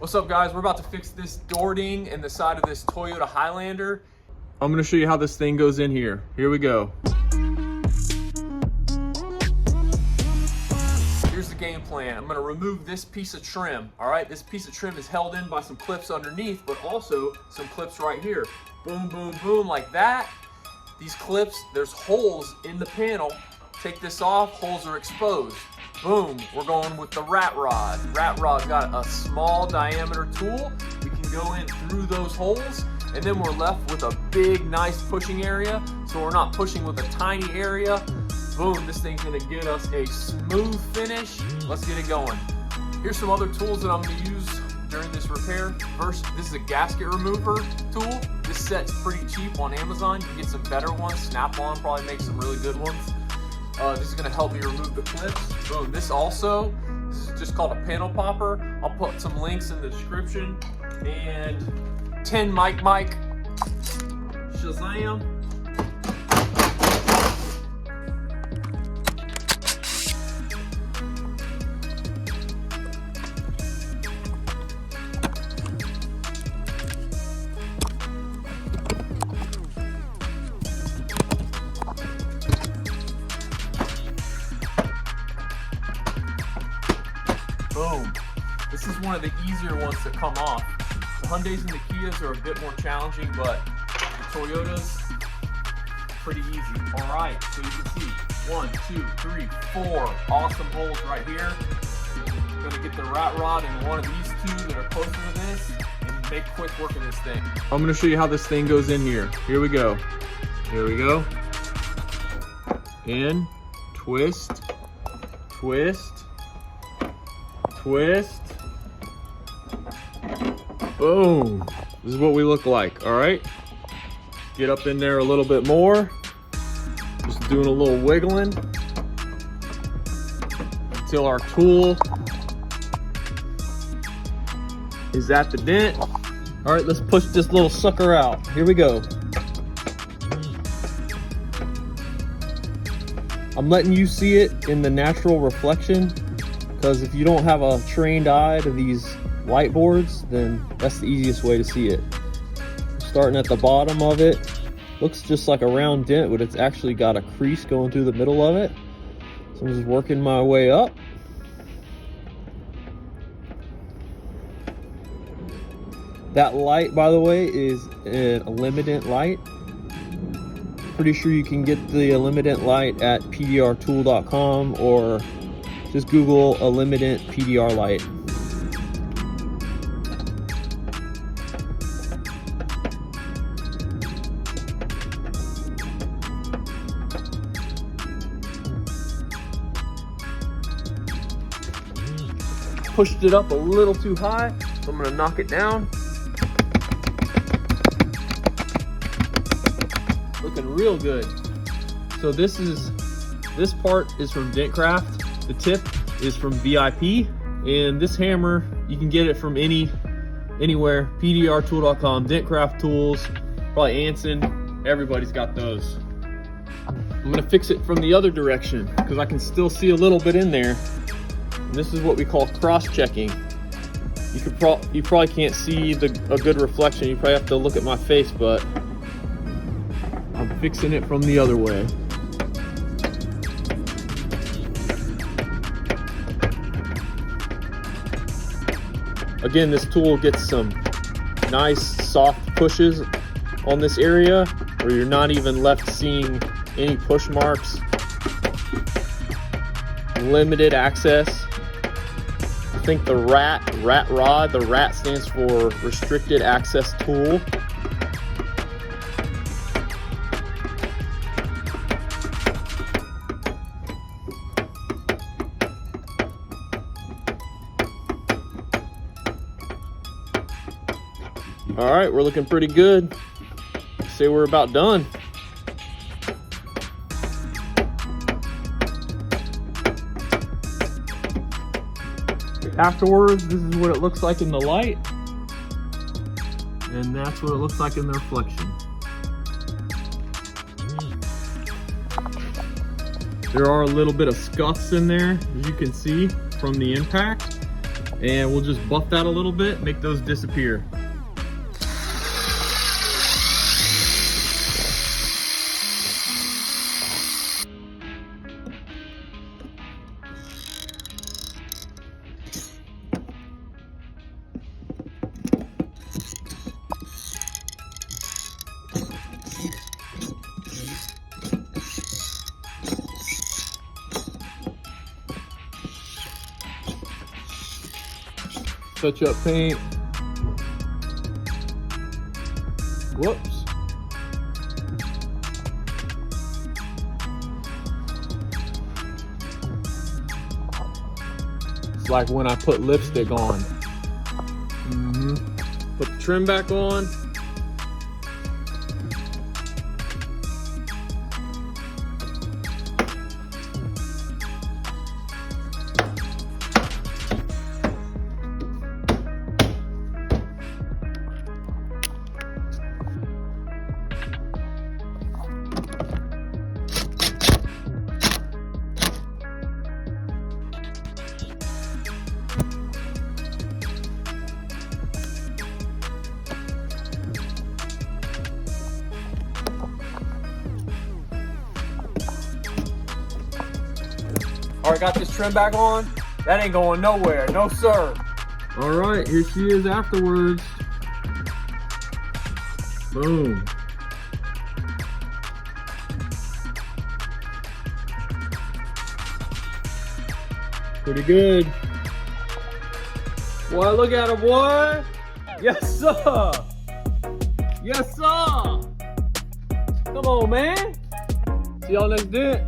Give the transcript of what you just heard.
What's up, guys? We're about to fix this door ding in the side of this Toyota Highlander. I'm gonna show you how this thing goes in here. Here we go. Here's the game plan. I'm gonna remove this piece of trim, all right? This piece of trim is held in by some clips underneath, but also some clips right here. Boom, boom, boom, like that. These clips, there's holes in the panel. Take this off, holes are exposed. Boom, we're going with the rat rod. Rat rod's got a small diameter tool. We can go in through those holes, and then we're left with a big, nice pushing area. So we're not pushing with a tiny area. Boom, this thing's gonna get us a smooth finish. Let's get it going. Here's some other tools that I'm gonna use during this repair. First, this is a gasket remover tool. This set's pretty cheap on Amazon. You can get some better ones. Snap-on probably makes some really good ones. This is gonna help me remove the clips. Boom, this is just called a panel popper. I'll put some links in the description. And 10 mic, Shazam. Boom. This is one of the easier ones to come off. The Hyundais and the Kias are a bit more challenging, but the Toyotas, pretty easy. All right, so you can see 1, 2, 3, 4 awesome holes right here. I'm gonna get the rat rod in one of these two that are closer to this and make quick work of this thing. I'm gonna show you how this thing goes in here. Here we go. Here we go. In, twist, twist, twist. Boom. This is what we look like, all right? Get up in there a little bit more. Just doing a little wiggling until our tool is at the dent. All right, let's push this little sucker out. Here we go. I'm letting you see it in the natural reflection, because if you don't have a trained eye to these light boards, then that's the easiest way to see it. Starting at the bottom of it, looks just like a round dent, but it's actually got a crease going through the middle of it. So I'm just working my way up. That light, by the way, is an Illuminant light. Pretty sure you can get the Illuminant light at pdrtool.com, or just Google Illuminant PDR light. Pushed it up a little too high, so I'm gonna knock it down. Looking real good. So this part is from Dentcraft. The tip is from VIP, and this hammer, you can get it from anywhere. pdrtool.com, Dentcraft tools, probably Anson, everybody's got those. I'm gonna fix it from the other direction because I can still see a little bit in there. And this is what we call cross-checking. You probably can't see a good reflection. You probably have to look at my face, but I'm fixing it from the other way. Again, this tool gets some nice soft pushes on this area where you're not even left seeing any push marks. Limited access. I think the rat rod, the rat stands for restricted access tool. All right, we're looking pretty good. Say we're about done. Afterwards, this is what it looks like in the light, and that's what it looks like in the reflection. There are a little bit of scuffs in there, as you can see from the impact. And we'll just buff that a little bit, make those disappear. Touch up paint. Whoops. It's like when I put lipstick on. Put the trim back on. All right, got this trim back on. That ain't going nowhere, no sir. All right, here she is afterwards. Boom. Pretty good. Boy, look at her, boy. Yes, sir. Yes, sir. Come on, man. See y'all next day.